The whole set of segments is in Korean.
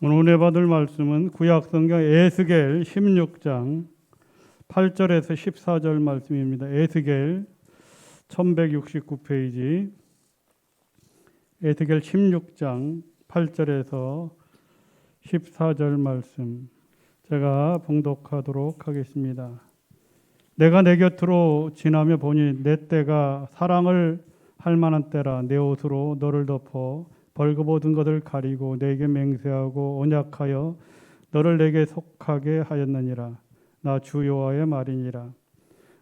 오늘 은혜 받을 말씀은 구약성경 에스겔 16장 8절에서 14절 말씀입니다. 에스겔 1169페이지 에스겔 16장 8절에서 14절 말씀 제가 봉독하도록 하겠습니다. 내가 내 곁으로 지나며 보니 내 때가 사랑을 할 만한 때라. 내 옷으로 너를 덮어 벌거벗은 것을 가리고 내게 맹세하고 언약하여 너를 내게 속하게 하였느니라. 나 주 여호와의 말이니라.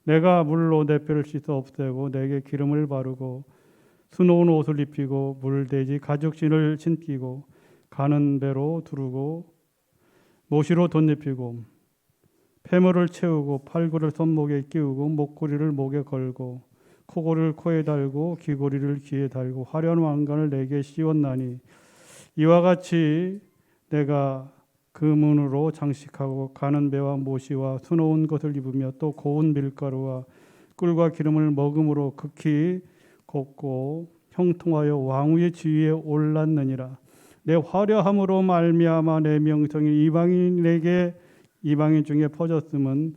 내가 물로 내 뼈를 씻어 없애고 내게 기름을 바르고 수놓은 옷을 입히고 물돼지 가죽신을 신기고 가는 배로 두르고 모시로 덧입히고 폐물을 채우고 팔구를 손목에 끼우고 목걸이를 목에 걸고 코고리를 코에 달고 귀고리를 귀에 달고 화려한 왕관을 내게 씌웠나니 이와 같이 내가 금은으로 장식하고 가는 배와 모시와 수놓은 것을 입으며 또 고운 밀가루와 꿀과 기름을 먹음으로 극히 곱고 형통하여 왕후의 지위에 올랐느니라. 내 화려함으로 말미암아 내 명성이 이방인 중에 퍼졌음은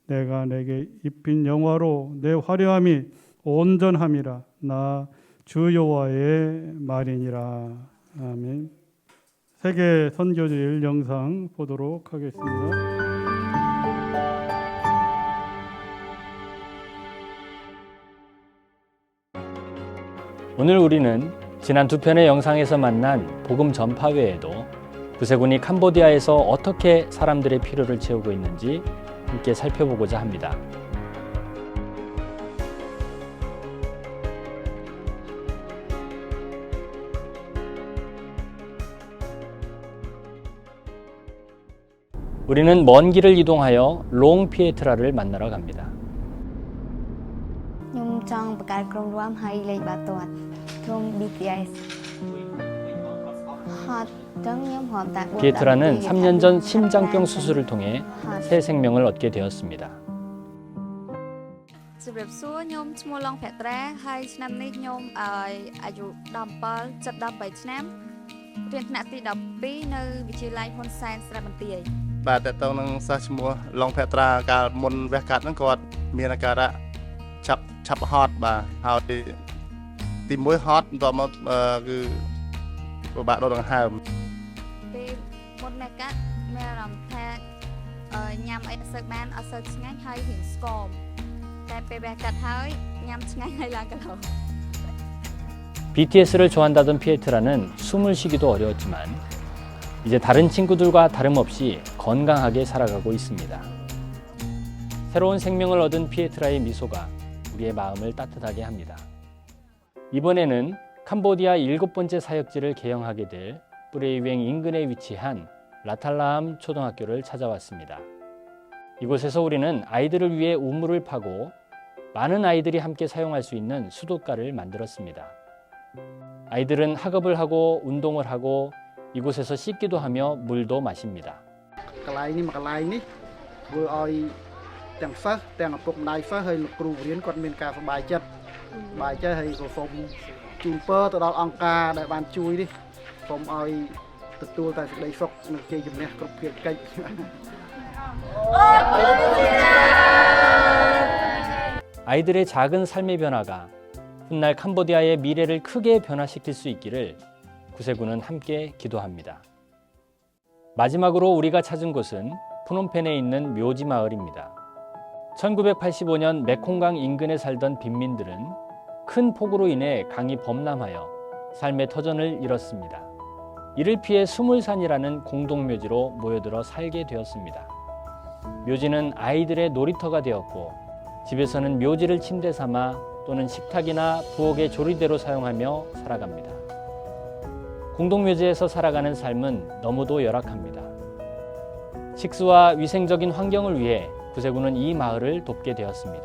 내가 내게 입힌 영화로 내 화려함이 온전함이라. 나 주 여호와의 말이니라. 아멘. 세계 선교지일 영상 보도록 하겠습니다. 오늘 우리는 지난 두 편의 영상에서 만난 복음 전파 외에도 구세군이 캄보디아에서 어떻게 사람들의 필요를 채우고 있는지 함께 살펴보고자 합니다. 우리는 먼 길을 이동하여 롱피에트라를 만나러 갑니다. ខ្ញុំចង់បង្កើតក្រុមរួមហើយលេខបាល់ទាត់ក្រុម BTS ហត់ចឹងខ្ញុំព្រមតា 피에트라는 3년 전 심장병 수술을 통해 새 생명을 얻게 되었습니다. ជំរាបសួរខ្ញុំឈ្មោះឡុងភក្ត្រាហើយឆ្នាំនេះខ្ញុំអាយុ17 18ឆ្នាំរៀនថ្នាក់ទី12នៅវិទ្យាល័យហ៊ុនសែនស្រីបន្ទាយ បាទតើតើនឹងសិស្សឈ្មោះឡុងភក្ត្រាកាលមុនវះកាត់ហ្នឹងគាត់មានអាការៈឆាប់ហត់បាទហើយទី1ហត់បន្ទាប់មកគឺពិបាកដកដង្ហើម ពេលមុនវះកាត់មានអារម្មណ៍ថាញ៉ាំអីអត់សូវបានអត់សូវឆ្ងាញ់ហើយរៀងស្គមតែពេលវះកាត់ហើយញ៉ាំឆ្ងាញ់ហើយឡើងគីឡូ BTS를 좋아한다던 피에트라는 숨을 쉬기도 어려웠지만 이제 다른 친구들과 다름없이 건강하게 살아가고 있습니다. 새로운 생명을 얻은 피에트라의 미소가 우리의 마음을 따뜻하게 합니다. 이번에는 캄보디아 7번째 사역지를 개영하게 될 뿌레이웽 인근에 위치한 라탈라암 초등학교를 찾아왔습니다. 이곳에서 우리는 아이들을 위해 우물을 파고 많은 아이들이 함께 사용할 수 있는 수도가를 만들었습니다. 아이들은 학업을 하고 운동을 하고 이곳에서 씻기도 하며 물도 마십니다. កន្លែងនេះមួយកន្លែងនេះធ្វើឲ្យទាំងសិស្សទាំងឪពុកម្ដាយសិស្សហើយលោកគ្រូបង្រៀនគាត់មានការសប្បាយចិត្តហើយក៏សូមជូនពរទៅដល់អង្គការដែលបានជួយនេះសូមឲ្យទទួលតែសេចក្តីសុខនិងជ័យជំនះគ្រប់ភារកិច្ច 아이들의 작은 삶의 변화가 훗날 캄보디아의 미래를 크게 변화시킬 수 있기를 구세군은 함께 기도합니다. 마지막으로 우리가 찾은 곳은 푸놈펜에 있는 묘지 마을입니다. 1985년 메콩강 인근에 살던 빈민들은 큰 폭우로 인해 강이 범람하여 삶의 터전을 잃었습니다. 이를 피해 수물산이라는 공동묘지로 모여들어 살게 되었습니다. 묘지는 아이들의 놀이터가 되었고 집에서는 묘지를 침대 삼아 또는 식탁이나 부엌의 조리대로 사용하며 살아갑니다. 공동묘지에서 살아가는 삶은 너무도 열악합니다. 식수와 위생적인 환경을 위해 구세군은 이 마을을 돕게 되었습니다.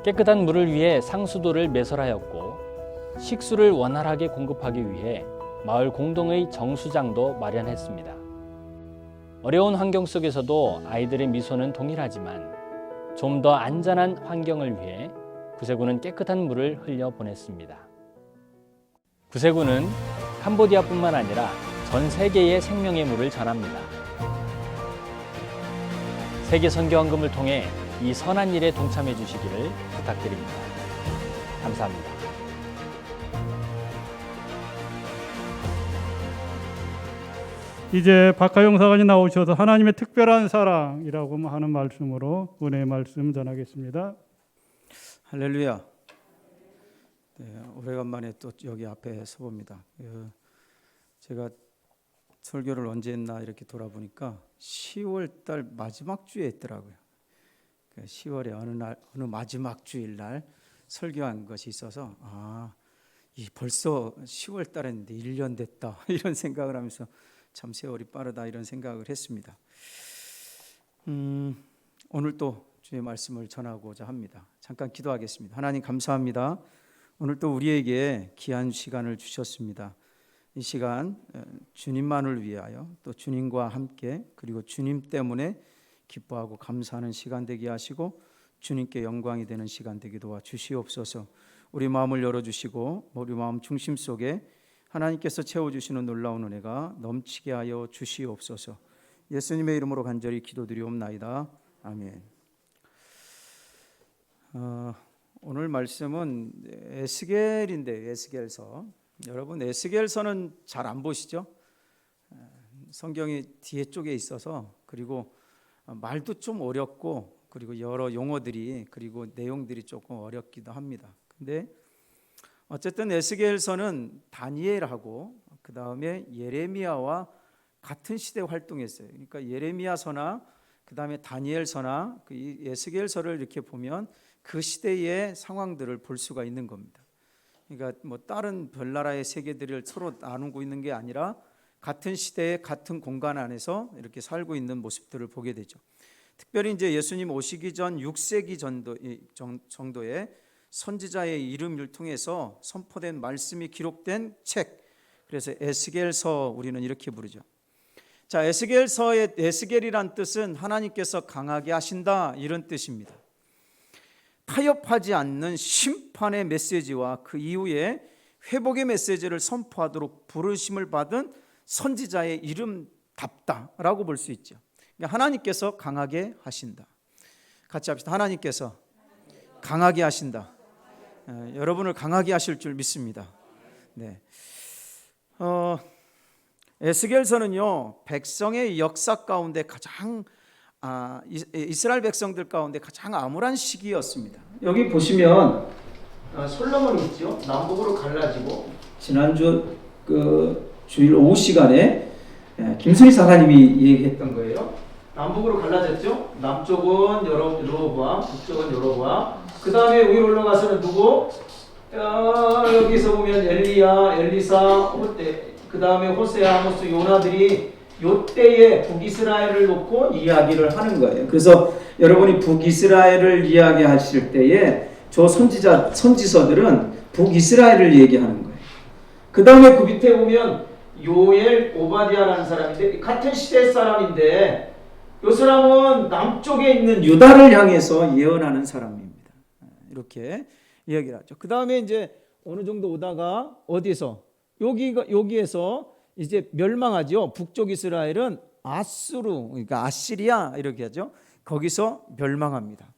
깨끗한 물을 위해 상수도를 매설하였고 식수를 원활하게 공급하기 위해 마을 공동의 정수장도 마련했습니다. 어려운 환경 속에서도 아이들의 미소는 동일하지만 좀 더 안전한 환경을 위해 구세군은 깨끗한 물을 흘려 보냈습니다. 구세군은 캄보디아뿐만 아니라 전 세계에 생명의 물을 전합니다. 세계 선교헌금을 통해 이 선한 일에 동참해 주시기를 부탁드립니다. 감사합니다. 이제 박하용 사관이 나오셔서 하나님의 특별한 사랑이라고 하는 말씀으로 은혜의 말씀 전하겠습니다. 할렐루야. 네, 오래간만에 또 여기 앞에 서봅니다. 제가 설교를 언제 했나 이렇게 돌아보니까 10월 달 마지막 주에 했더라고요. 10월의 어느 마지막 주일 날 설교한 것이 있어서 벌써 10월 달했는데 1년 됐다 이런 생각을 하면서 참 세월이 빠르다 이런 생각을 했습니다. 오늘 또 주의 말씀을 전하고자 합니다. 잠깐 기도하겠습니다. 하나님 감사합니다. 오늘 또 우리에게 귀한 시간을 주셨습니다. 이 시간 주님만을 위하여 또 주님과 함께 그리고 주님 때문에 기뻐하고 감사하는 시간 되게 하시고 주님께 영광이 되는 시간 되게 도와 주시옵소서. 우리 마음을 열어주시고 우리 마음 중심 속에 하나님께서 채워주시는 놀라운 은혜가 넘치게 하여 주시옵소서. 예수님의 이름으로 간절히 기도드리옵나이다. 아멘. 오늘 말씀은 에스겔인데 에스겔서. 여러분 에스겔서는 잘 안 보시죠? 성경이 뒤에 쪽에 있어서 그리고 말도 좀 어렵고 그리고 여러 용어들이 그리고 내용들이 조금 어렵기도 합니다. 근데 어쨌든 에스겔서는 다니엘하고 그 다음에 예레미야와 같은 시대에 활동했어요. 그러니까 예레미야서나 그 다음에 다니엘서나 그 에스겔서를 이렇게 보면 그 시대의 상황들을 볼 수가 있는 겁니다. 그러니까 뭐 다른 별나라의 세계들을 서로 나누고 있는 게 아니라 같은 시대의 같은 공간 안에서 이렇게 살고 있는 모습들을 보게 되죠. 특별히 이제 예수님 오시기 전 6세기 정도의 선지자의 이름을 통해서 선포된 말씀이 기록된 책, 그래서 에스겔서 우리는 이렇게 부르죠. 자, 에스겔서의 에스겔이란 뜻은 하나님께서 강하게 하신다 이런 뜻입니다. 타협하지 않는 심판의 메시지와 그 이후에 회복의 메시지를 선포하도록 부르심을 받은 선지자의 이름답다라고 볼 수 있죠. 그러니까 하나님께서 강하게 하신다. 같이 합시다. 하나님께서 강하게 하신다. 여러분을 강하게 하실 줄 믿습니다. 네. 에스겔서는요 백성의 역사 가운데 가장 이스라엘 백성들 가운데 가장 암울한 시기였습니다. 여기 보시면 솔로몬이 있죠. 남북으로 갈라지고 지난주 그 주일 오후 시간에 김순희 사사님이 얘기했던 거예요. 남북으로 갈라졌죠. 남쪽은 여로보암, 북쪽은 여로보암. 그 다음에 위로 올라가서는 누구? 여기서 보면 엘리야, 엘리사, 그 다음에 호세아, 아모스, 요나들이 요때에 북이스라엘을 놓고 이야기를 하는 거예요. 그래서 여러분이 북이스라엘을 이야기하실 때에 저 선지서들은 북이스라엘을 얘기하는 거예요. 그 다음에 그 밑에 보면 요엘, 오바디아라는 사람인데 같은 시대 사람인데 이 사람은 남쪽에 있는 유다를 향해서 예언하는 사람입니다. 이렇게 이야기를 하죠. 그 다음에 이제 어느 정도 오다가 어디서 여기에서 이제 멸망하죠. 북쪽 이스라엘은 아수르, 그러니까 아시리아 이렇게 하죠. 거기서 멸망합니다.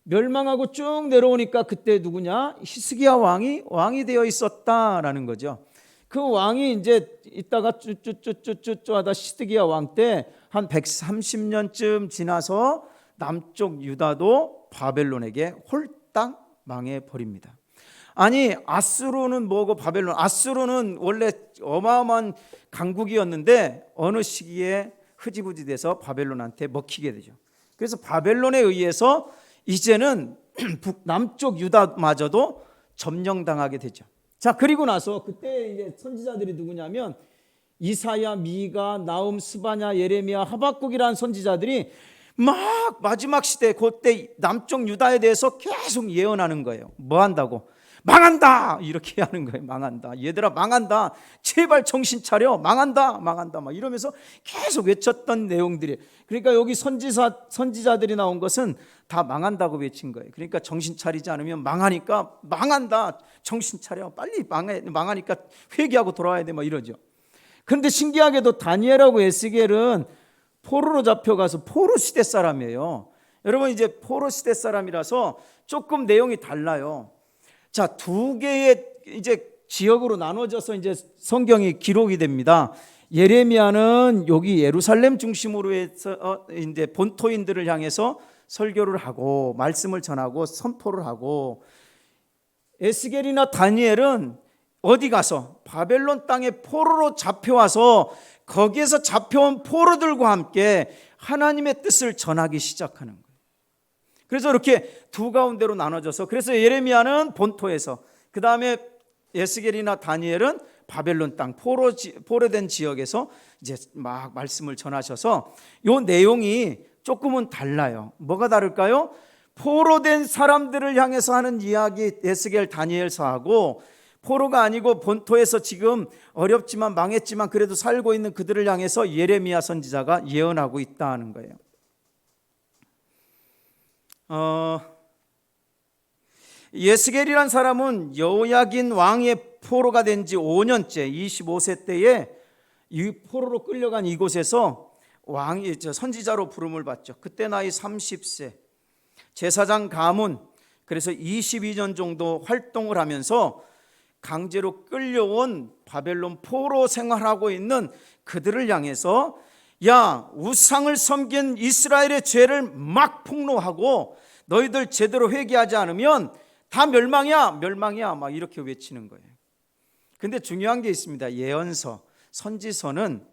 멸망하고 쭉 내려오니까 그때 누구냐? 히스기야 왕이 되어 있었다라는 거죠. 그 왕이 이제 있다가 쭈쭈쭈쭈쭈 하다 히스기야 왕 때 한 130년쯤 지나서 남쪽 유다도 바벨론에게 홀딱 망해 버립니다. 아니 아수르는 뭐고 바벨론? 아수르는 원래 어마어마한 강국이었는데 어느 시기에 흐지부지 돼서 바벨론한테 먹히게 되죠. 그래서 바벨론에 의해서 이제는 남쪽 유다마저도 점령당하게 되죠. 자, 그리고 나서 그때 이제 선지자들이 누구냐면 이사야, 미가, 나움, 스바냐, 예레미야, 하박국이라는 선지자들이 막 마지막 시대 그때 남쪽 유다에 대해서 계속 예언하는 거예요. 뭐 한다고? 망한다 이렇게 하는 거예요. 망한다. 얘들아 망한다. 제발 정신 차려. 망한다. 망한다. 막 이러면서 계속 외쳤던 내용들이. 그러니까 여기 선지자들이 나온 것은 다 망한다고 외친 거예요. 그러니까 정신 차리지 않으면 망하니까 망한다. 정신 차려. 빨리 망하니까 회개하고 돌아와야 돼. 막 이러죠. 그런데 신기하게도 다니엘하고 에스겔은 포로로 잡혀가서 포로 시대 사람이에요. 여러분 이제 포로 시대 사람이라서 조금 내용이 달라요. 자, 두 개의 이제 지역으로 나눠져서 이제 성경이 기록이 됩니다. 예레미야는 여기 예루살렘 중심으로 해서 이제 본토인들을 향해서 설교를 하고 말씀을 전하고 선포를 하고, 에스겔이나 다니엘은 어디 가서 바벨론 땅에 포로로 잡혀와서 거기에서 잡혀온 포로들과 함께 하나님의 뜻을 전하기 시작하는 거예요. 그래서 이렇게 두 가운데로 나눠져서, 그래서 예레미야는 본토에서, 그 다음에 에스겔이나 다니엘은 바벨론 땅 포로된 지역에서 이제 막 말씀을 전하셔서 요 내용이 조금은 달라요. 뭐가 다를까요? 포로된 사람들을 향해서 하는 이야기 에스겔 다니엘서하고, 포로가 아니고 본토에서 지금 어렵지만 망했지만 그래도 살고 있는 그들을 향해서 예레미야 선지자가 예언하고 있다는 거예요. 예스겔이란 사람은 여호야긴 왕의 포로가 된 지 5년째 25세 때에 이 포로로 끌려간 이곳에서 왕이 선지자로 부름을 받죠. 그때 나이 30세, 제사장 가문, 그래서 22년 정도 활동을 하면서 강제로 끌려온 바벨론 포로 생활하고 있는 그들을 향해서, 야, 우상을 섬긴 이스라엘의 죄를 막 폭로하고 너희들 제대로 회개하지 않으면 다 멸망이야 막 이렇게 외치는 거예요. 근데 중요한 게 있습니다. 예언서, 선지서는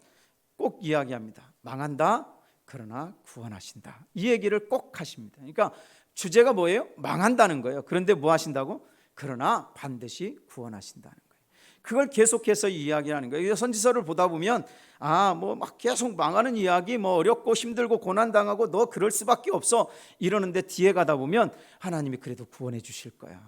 꼭 이야기합니다. 망한다, 그러나 구원하신다. 이 얘기를 꼭 하십니다. 그러니까 주제가 뭐예요? 망한다는 거예요. 그런데 뭐 하신다고? 그러나 반드시 구원하신다는 거예요. 그걸 계속해서 이야기하는 거예요. 선지서를 보다 보면 뭐 막 계속 망하는 이야기, 뭐 어렵고 힘들고 고난당하고 너 그럴 수밖에 없어 이러는데, 뒤에 가다 보면 하나님이 그래도 구원해 주실 거야.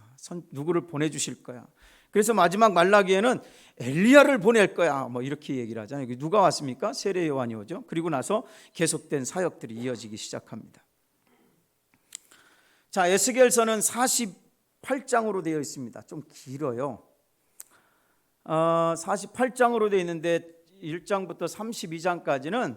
누구를 보내주실 거야. 그래서 마지막 말라기에는 엘리야를 보낼 거야 뭐 이렇게 얘기를 하잖아요. 누가 왔습니까? 세례 요한이 오죠. 그리고 나서 계속된 사역들이 이어지기 시작합니다. 자, 에스겔서는 48장으로 되어 있습니다. 좀 길어요. 48장으로 되어 있는데 1장부터 32장까지는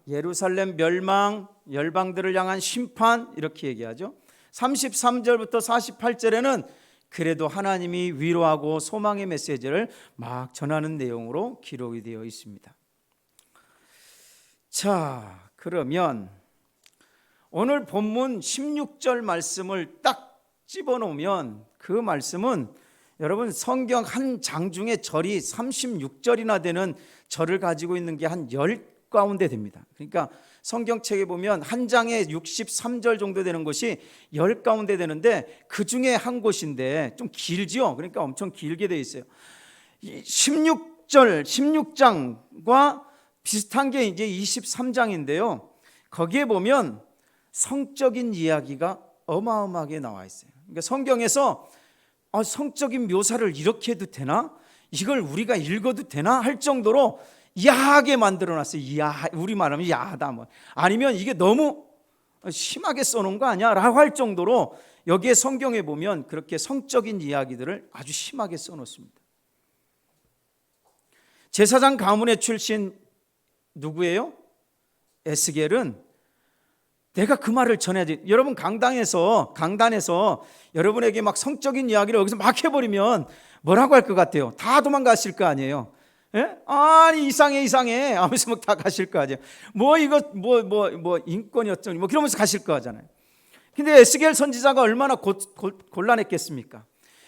예루살렘 멸망, 열방들을 향한 심판 이렇게 얘기하죠. 33절부터 48절에는 그래도 하나님이 위로하고 소망의 메시지를 막 전하는 내용으로 기록이 되어 있습니다. 자, 그러면 오늘 본문 16절 말씀을 딱 집어놓으면 그 말씀은 여러분 성경 한 장 중에 절이 36절이나 되는 절을 가지고 있는 게 한 10가운데 됩니다. 그러니까 성경책에 보면 한 장에 63절 정도 되는 것이 10가운데 되는데 그 중에 한 곳인데 좀 길지요. 그러니까 엄청 길게 되어 있어요. 16절, 16장과 비슷한 게 이제 23장인데요. 거기에 보면 성적인 이야기가 어마어마하게 나와 있어요. 그러니까 성경에서 성적인 묘사를 이렇게 해도 되나? 이걸 우리가 읽어도 되나? 할 정도로 야하게 만들어놨어요. 우리 말하면 야하다 뭐. 아니면 이게 너무 심하게 써놓은 거 아니야? 라고 할 정도로 여기에 성경에 보면 그렇게 성적인 이야기들을 아주 심하게 써놓습니다. 제사장 가문의 출신 누구예요? 에스겔은 내가 그 말을 전해야지. 여러분 강단에서 여러분에게 막 성적인 이야기를 여기서 막 해버리면 뭐라고 할 것 같아요? 다 도망가실 거 아니에요? 예? 아니 이상해 하면서 막 다 가실 거 아니에요? 뭐 이거 뭐 인권이 어쩌니 뭐 그러면서 가실 거 하잖아요. 근데 에스겔 선지자가 얼마나 곤란했겠습니까?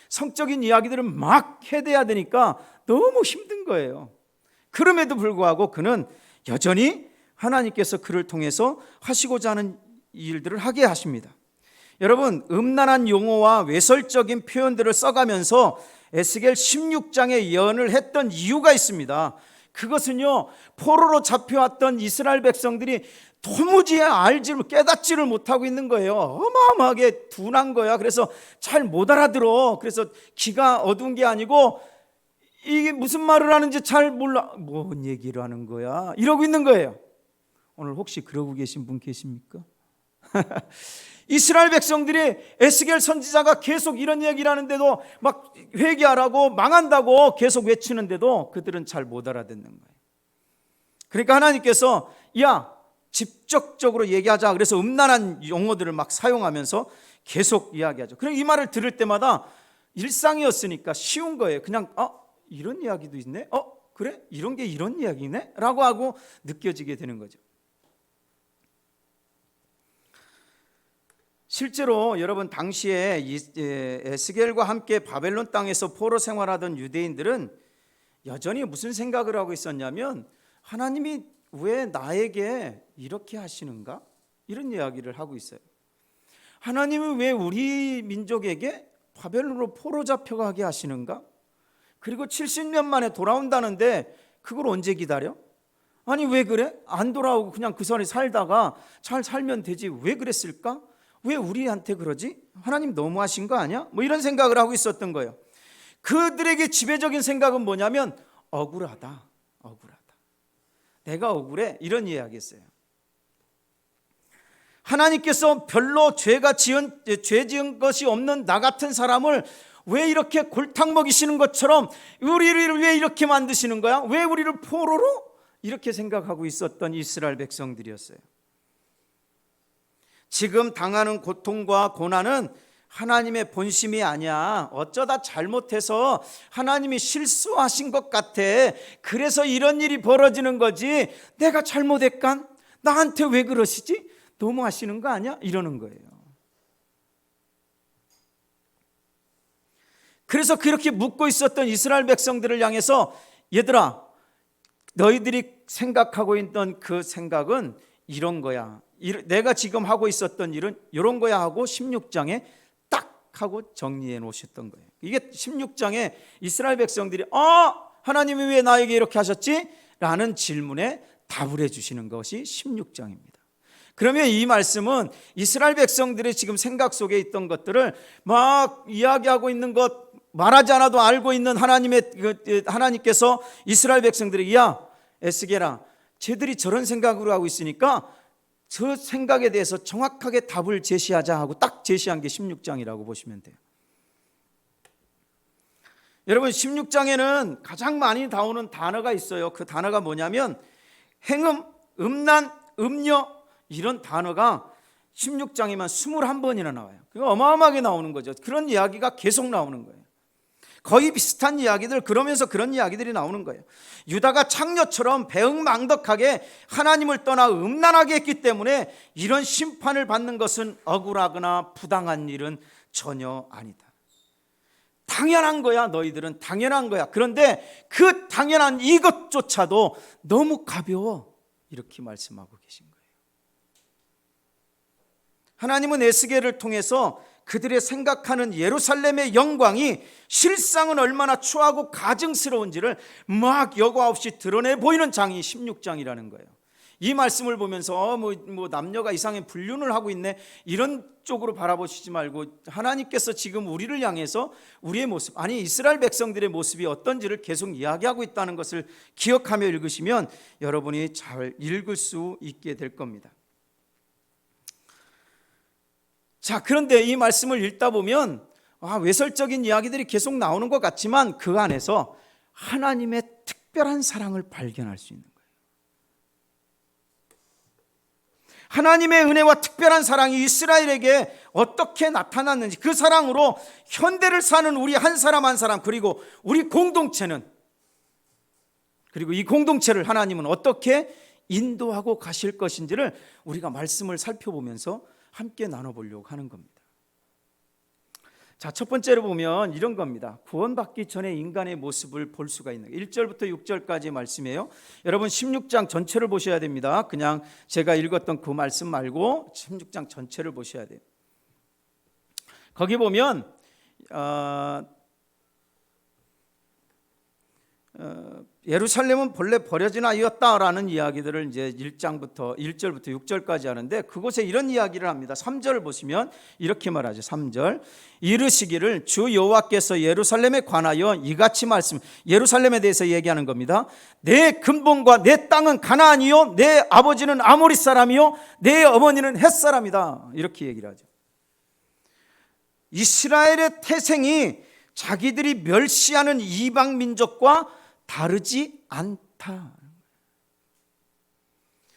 성적인 이야기들을 막 해대야 되니까 너무 힘든 거예요. 그럼에도 불구하고 그는 여전히 하나님께서 그를 통해서 하시고자 하는 일들을 하게 하십니다. 여러분, 음란한 용어와 외설적인 표현들을 써가면서 에스겔 16장의 예언을 했던 이유가 있습니다. 그것은요, 포로로 잡혀왔던 이스라엘 백성들이 도무지 깨닫지를 못하고 있는 거예요. 어마어마하게 둔한 거야. 그래서 잘 못 알아들어. 그래서 귀가 어두운 게 아니고 이게 무슨 말을 하는지 잘 몰라. 뭔 얘기를 하는 거야? 이러고 있는 거예요. 오늘 혹시 그러고 계신 분 계십니까? 이스라엘 백성들이 에스겔 선지자가 계속 이런 얘기를 하는데도 막 회개하라고 망한다고 계속 외치는데도 그들은 잘 못 알아듣는 거예요. 그러니까 하나님께서 야, 직접적으로 얘기하자. 그래서 음란한 용어들을 막 사용하면서 계속 이야기하죠. 그럼 이 말을 들을 때마다 일상이었으니까 쉬운 거예요. 그냥 이런 이야기도 있네. 그래? 이런 게 이런 이야기네? 라고 하고 느껴지게 되는 거죠. 실제로 여러분 당시에 에스겔과 함께 바벨론 땅에서 포로 생활하던 유대인들은 여전히 무슨 생각을 하고 있었냐면 하나님이 왜 나에게 이렇게 하시는가? 이런 이야기를 하고 있어요. 하나님은 왜 우리 민족에게 바벨론으로 포로 잡혀가게 하시는가? 그리고 70년 만에 돌아온다는데 그걸 언제 기다려? 아니 왜 그래? 안 돌아오고 그냥 그 선에 살다가 잘 살면 되지 왜 그랬을까? 왜 우리한테 그러지? 하나님 너무하신 거 아니야? 뭐 이런 생각을 하고 있었던 거예요. 그들에게 지배적인 생각은 뭐냐면 억울하다. 내가 억울해. 이런 이야기했어요. 하나님께서 별로 죄 지은 것이 없는 나 같은 사람을 왜 이렇게 골탕 먹이시는 것처럼 우리를 왜 이렇게 만드시는 거야? 왜 우리를 포로로? 이렇게 생각하고 있었던 이스라엘 백성들이었어요. 지금 당하는 고통과 고난은 하나님의 본심이 아니야. 어쩌다 잘못해서 하나님이 실수하신 것 같아. 그래서 이런 일이 벌어지는 거지. 내가 잘못했간? 나한테 왜 그러시지? 너무 하시는 거 아니야? 이러는 거예요. 그래서 그렇게 묻고 있었던 이스라엘 백성들을 향해서 얘들아, 너희들이 생각하고 있던 그 생각은 이런 거야. 내가 지금 하고 있었던 일은 이런 거야 하고 16장에 딱 하고 정리해 놓으셨던 거예요. 이게 16장에 이스라엘 백성들이 하나님이 왜 나에게 이렇게 하셨지? 라는 질문에 답을 해 주시는 것이 16장입니다. 그러면 이 말씀은 이스라엘 백성들의 지금 생각 속에 있던 것들을 막 이야기하고 있는 것, 말하지 않아도 알고 있는 하나님께서 이스라엘 백성들에게 야 에스겔아, 쟤들이 저런 생각으로 하고 있으니까 저 생각에 대해서 정확하게 답을 제시하자 하고 딱 제시한 게 16장이라고 보시면 돼요. 여러분 16장에는 가장 많이 나오는 단어가 있어요. 그 단어가 뭐냐면 행음, 음란, 음녀, 이런 단어가 16장에만 21번이나 나와요. 그거 어마어마하게 나오는 거죠. 그런 이야기가 계속 나오는 거예요. 거의 비슷한 이야기들, 그러면서 그런 이야기들이 나오는 거예요. 유다가 창녀처럼 배응망덕하게 하나님을 떠나 음란하게 했기 때문에 이런 심판을 받는 것은 억울하거나 부당한 일은 전혀 아니다. 당연한 거야. 너희들은 당연한 거야. 그런데 그 당연한 이것조차도 너무 가벼워. 이렇게 말씀하고 계신 거예요. 하나님은 에스겔을 통해서 그들의 생각하는 예루살렘의 영광이 실상은 얼마나 추하고 가증스러운지를 막 여과 없이 드러내 보이는 장이 16장이라는 거예요. 이 말씀을 보면서 남녀가 이상의 분류를 하고 있네, 이런 쪽으로 바라보시지 말고 하나님께서 지금 우리를 향해서 우리의 모습, 아니 이스라엘 백성들의 모습이 어떤지를 계속 이야기하고 있다는 것을 기억하며 읽으시면 여러분이 잘 읽을 수 있게 될 겁니다. 자, 그런데 이 말씀을 읽다 보면 외설적인 이야기들이 계속 나오는 것 같지만 그 안에서 하나님의 특별한 사랑을 발견할 수 있는 거예요. 하나님의 은혜와 특별한 사랑이 이스라엘에게 어떻게 나타났는지, 그 사랑으로 현대를 사는 우리 한 사람 한 사람, 그리고 우리 공동체는, 그리고 이 공동체를 하나님은 어떻게 인도하고 가실 것인지를 우리가 말씀을 살펴보면서 함께 나눠보려고 하는 겁니다. 자, 첫 번째로 보면 이런 겁니다. 구원받기 전에 인간의 모습을 볼 수가 있는 1절부터 6절까지의 말씀이에요. 여러분 16장 전체를 보셔야 됩니다. 그냥 제가 읽었던 그 말씀 말고 16장 전체를 보셔야 돼요. 거기 보면 예루살렘은 본래 버려진 아이였다라는 이야기들을 이제 1절부터 6절까지 하는데, 그곳에 이런 이야기를 합니다. 3절을 보시면 이렇게 말하죠. 3절, 이르시기를 주 여호와께서 예루살렘에 관하여 이같이 말씀, 예루살렘에 대해서 얘기하는 겁니다. 내 근본과 내 땅은 가나안이요, 내 아버지는 아모리 사람이요, 내 어머니는 헷 사람이다. 이렇게 얘기를 하죠. 이스라엘의 태생이 자기들이 멸시하는 이방 민족과 다르지 않다.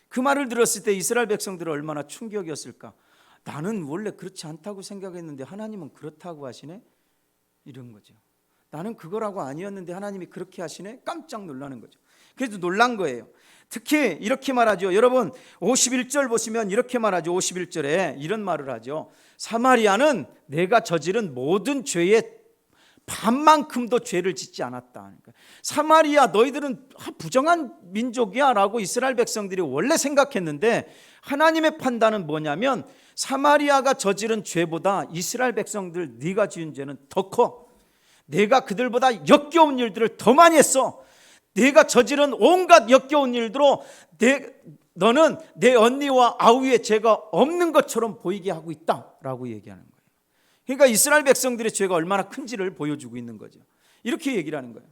그 말을 들었을 때 이스라엘 백성들은 얼마나 충격이었을까. 나는 원래 그렇지 않다고 생각했는데 하나님은 그렇다고 하시네? 이런 거죠. 나는 그거라고 아니었는데 하나님이 그렇게 하시네? 깜짝 놀라는 거죠. 그래도 놀란 거예요. 특히 이렇게 말하죠. 여러분 51절 보시면 이렇게 말하죠. 51절에 이런 말을 하죠. 사마리아는 내가 저지른 모든 죄의 반만큼도 죄를 짓지 않았다. 그러니까 사마리아 너희들은 부정한 민족이야 라고 이스라엘 백성들이 원래 생각했는데 하나님의 판단은 뭐냐면 사마리아가 저지른 죄보다 이스라엘 백성들 네가 지은 죄는 더 커. 내가 그들보다 역겨운 일들을 더 많이 했어. 내가 저지른 온갖 역겨운 일들로 너는 내 언니와 아우의 죄가 없는 것처럼 보이게 하고 있다라고 얘기하는 거예요. 그러니까 이스라엘 백성들의 죄가 얼마나 큰지를 보여주고 있는 거죠. 이렇게 얘기를 하는 거예요.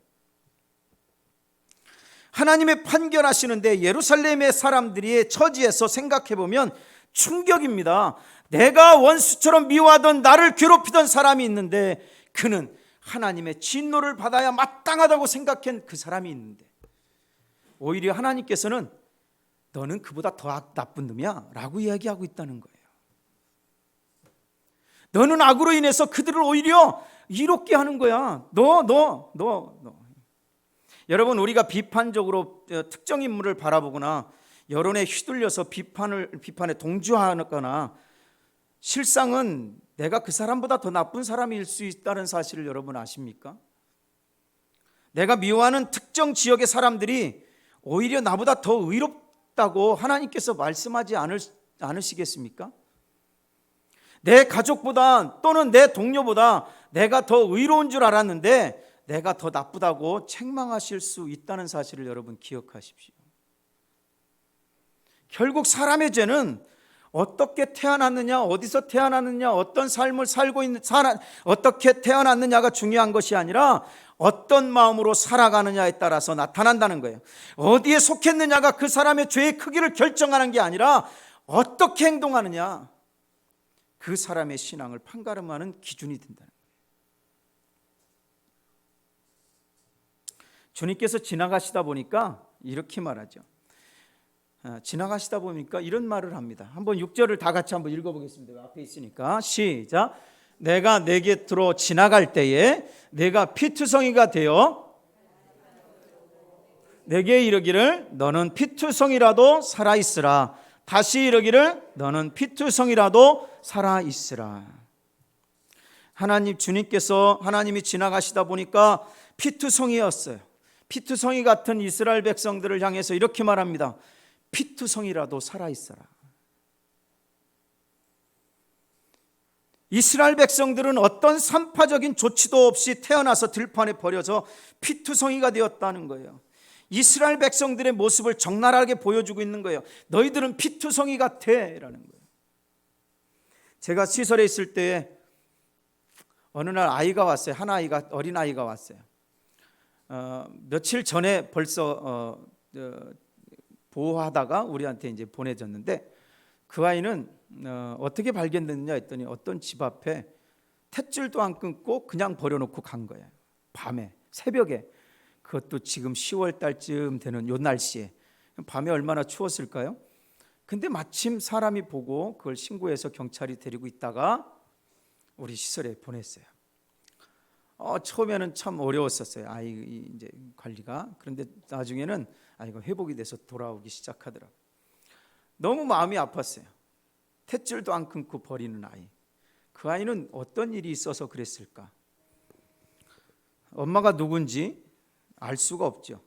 하나님의 판결하시는데 예루살렘의 사람들의 처지에서 생각해보면 충격입니다. 내가 원수처럼 미워하던 나를 괴롭히던 사람이 있는데 그는 하나님의 진노를 받아야 마땅하다고 생각한 그 사람이 있는데 오히려 하나님께서는 너는 그보다 더 나쁜 놈이야 라고 이야기하고 있다는 거예요. 너는 악으로 인해서 그들을 오히려 이롭게 하는 거야. 너. 여러분 우리가 비판적으로 특정 인물을 바라보거나 여론에 휘둘려서 비판에 동조하거나 실상은 내가 그 사람보다 더 나쁜 사람일 수 있다는 사실을 여러분 아십니까? 내가 미워하는 특정 지역의 사람들이 오히려 나보다 더 의롭다고 하나님께서 말씀하지 않으시겠습니까? 내 가족보다 또는 내 동료보다 내가 더 의로운 줄 알았는데 내가 더 나쁘다고 책망하실 수 있다는 사실을 여러분 기억하십시오. 결국 사람의 죄는 어떻게 태어났느냐, 어디서 태어났느냐, 어떤 삶을 살고 있는 어떻게 태어났느냐가 중요한 것이 아니라 어떤 마음으로 살아가느냐에 따라서 나타난다는 거예요. 어디에 속했느냐가 그 사람의 죄의 크기를 결정하는 게 아니라 어떻게 행동하느냐, 그 사람의 신앙을 판가름하는 기준이 된다는 거예요. 주님께서 지나가시다 보니까 이렇게 말하죠. 지나가시다 보니까 이런 말을 합니다. 한번 6절을 다 같이 한번 읽어보겠습니다. 앞에 있으니까 시작. 내가 내 곁으로 지나갈 때에 내가 피투성이가 되어 내게 이르기를 너는 피투성이라도 살아있으라. 다시 이르기를 너는 피투성이라도 살아있으라. 하나님 주님께서 하나님이 지나가시다 보니까 피투성이였어요. 피투성이 같은 이스라엘 백성들을 향해서 이렇게 말합니다. 피투성이라도 살아있어라. 이스라엘 백성들은 어떤 산파적인 조치도 없이 태어나서 들판에 버려져 피투성이가 되었다는 거예요. 이스라엘 백성들의 모습을 적나라하게 보여주고 있는 거예요. 너희들은 피투성이 같아 라는 거예요. 제가 시설에 있을 때 어느 날 아이가 왔어요. 한 아이가, 어린 아이가 왔어요. 며칠 전에 벌써 보호하다가 우리한테 이제 보내졌는데 그 아이는 어떻게 발견됐느냐 했더니 어떤 집 앞에 탯줄도 안 끊고 그냥 버려놓고 간 거예요. 밤에 새벽에, 그것도 지금 10월 달쯤 되는 요 날씨에, 밤에 얼마나 추웠을까요? 근데 마침 사람이 보고 그걸 신고해서 경찰이 데리고 있다가 우리 시설에 보냈어요. 처음에는 참 어려웠었어요. 아이 이제 관리가. 그런데 나중에는 아이가 회복이 돼서 돌아오기 시작하더라고요. 너무 마음이 아팠어요. 탯줄도 안 끊고 버리는 아이. 그 아이는 어떤 일이 있어서 그랬을까? 엄마가 누군지 알 수가 없죠.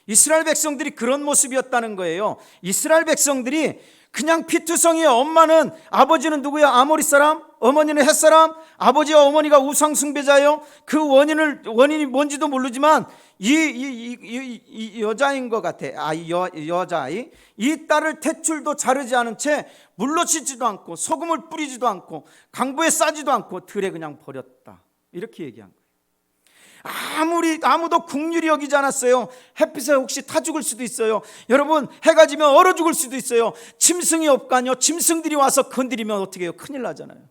이스라엘 백성들이 그런 모습이었다는 거예요. 이스라엘 백성들이 그냥 피투성이에요. 엄마는, 아버지는 누구야? 아모리 사람, 어머니는 헷 사람, 아버지와 어머니가 우상 숭배자예요. 그 원인이 뭔지도 모르지만 이 여자인 것 같아. 여자아이. 이 딸을 탯줄도 자르지 않은 채 물로 씻지도 않고 소금을 뿌리지도 않고 강보에 싸지도 않고 들에 그냥 버렸다. 이렇게 얘기한 거예요. 아무도 국률이 여기지 않았어요. 햇빛에 혹시 타 죽을 수도 있어요. 여러분, 해가 지면 얼어 죽을 수도 있어요. 짐승이 없가뇨. 짐승들이 와서 건드리면 어떻게 해요? 큰일 나잖아요.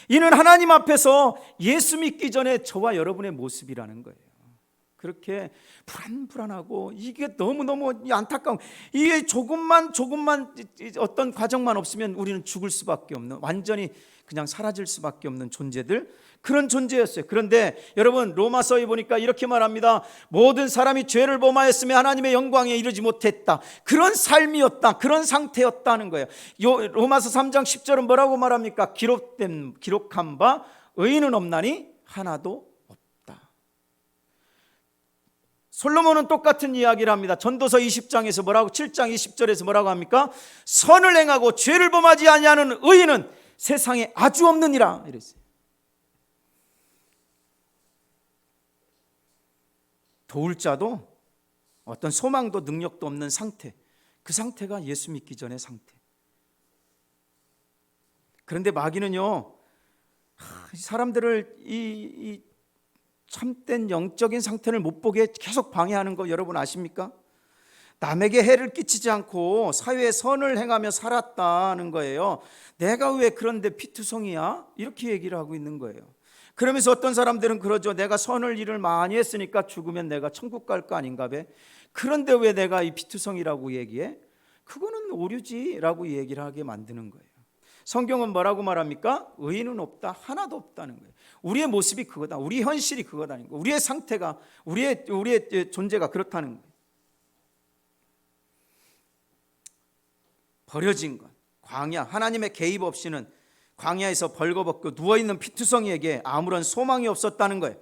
이는 하나님 앞에서 예수 믿기 전에 저와 여러분의 모습이라는 거예요. 그렇게 불안불안하고 이게 너무너무 안타까운, 이게 조금만 어떤 과정만 없으면 우리는 죽을 수밖에 없는, 완전히 그냥 사라질 수밖에 없는 존재들, 그런 존재였어요. 그런데 여러분, 로마서에 보니까 이렇게 말합니다. 모든 사람이 죄를 범하였으며 하나님의 영광에 이르지 못했다. 그런 삶이었다, 그런 상태였다는 거예요. 로마서 3장 10절은 뭐라고 말합니까? 기록한 바 의인은 없나니 하나도 없다. 솔로몬은 똑같은 이야기를 합니다. 전도서 20장에서 뭐라고, 7장 20절에서 뭐라고 합니까? 선을 행하고 죄를 범하지 아니하는 의인은 세상에 아주 없느니라 이랬어요. 도울 자도 어떤 소망도 능력도 없는 상태, 그 상태가 예수 믿기 전의 상태. 그런데 마귀는요, 사람들을 이 참된 영적인 상태를 못 보게 계속 방해하는 거 여러분 아십니까? 남에게 해를 끼치지 않고 사회에 선을 행하며 살았다는 거예요. 내가 왜 그런데 피투성이야? 이렇게 얘기를 하고 있는 거예요. 그러면서 어떤 사람들은 그러죠. 내가 선을 일을 많이 했으니까 죽으면 내가 천국 갈 거 아닌가 봐. 그런데 왜 내가 이 피투성이라고 얘기해? 그거는 오류지라고 얘기를 하게 만드는 거예요. 성경은 뭐라고 말합니까? 의인은 없다, 하나도 없다는 거예요. 우리의 모습이 그거다, 우리 현실이 그거다는 거예요. 우리의 상태가, 우리의 존재가 그렇다는 거예요. 버려진 것, 광야, 하나님의 개입 없이는 광야에서 벌거벗고 누워있는 피투성이에게 아무런 소망이 없었다는 거예요.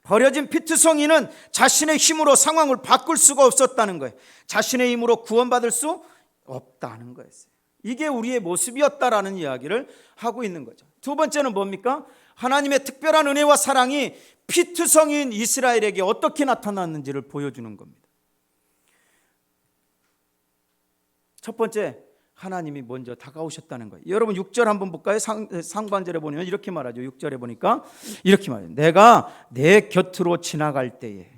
버려진 피투성이는 자신의 힘으로 상황을 바꿀 수가 없었다는 거예요. 자신의 힘으로 구원받을 수 없다는 거였어요. 이게 우리의 모습이었다라는 이야기를 하고 있는 거죠. 두 번째는 뭡니까? 하나님의 특별한 은혜와 사랑이 피투성인 이스라엘에게 어떻게 나타났는지를 보여주는 겁니다. 첫 번째, 하나님이 먼저 다가오셨다는 거예요. 여러분 6절 한번 볼까요? 상반절에 보면 이렇게 말하죠. 6절에 보니까 이렇게 말해요. 내가 내 곁으로 지나갈 때에.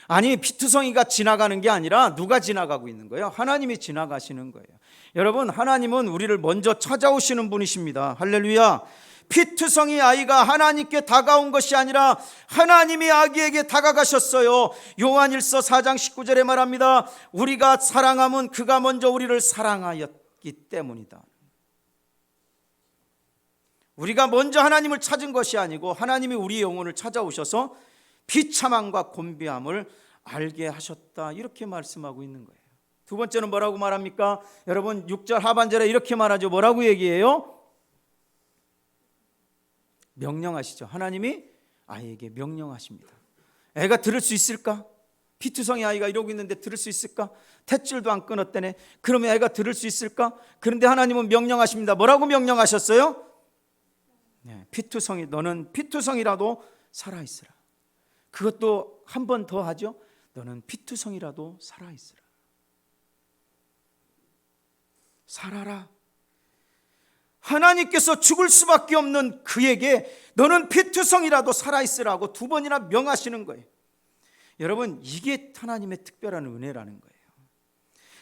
아니, 피투성이가 지나가는 게 아니라 누가 지나가고 있는 거예요? 하나님이 지나가시는 거예요. 여러분, 하나님은 우리를 먼저 찾아오시는 분이십니다. 할렐루야. 피투성이 아이가 하나님께 다가온 것이 아니라 하나님이 아기에게 다가가셨어요. 요한일서 4장 19절에 말합니다. 우리가 사랑함은 그가 먼저 우리를 사랑하였기 때문이다. 우리가 먼저 하나님을 찾은 것이 아니고 하나님이 우리의 영혼을 찾아오셔서 비참함과 곤비함을 알게 하셨다, 이렇게 말씀하고 있는 거예요. 두 번째는 뭐라고 말합니까? 여러분 6절 하반절에 이렇게 말하죠. 뭐라고 얘기해요? 명령하시죠. 하나님이 아이에게 명령하십니다. 애가 들을 수 있을까? 피투성이 아이가 이러고 있는데 들을 수 있을까? 탯줄도 안 끊었다네. 그러면 애가 들을 수 있을까? 그런데 하나님은 명령하십니다. 뭐라고 명령하셨어요? 네, 피투성이, 너는 피투성이라도 살아있으라. 그것도 한 번 더 하죠. 너는 피투성이라도 살아있으라. 살아라. 하나님께서 죽을 수밖에 없는 그에게 너는 피투성이라도 살아있으라고 두 번이나 명하시는 거예요. 여러분, 이게 하나님의 특별한 은혜라는 거예요.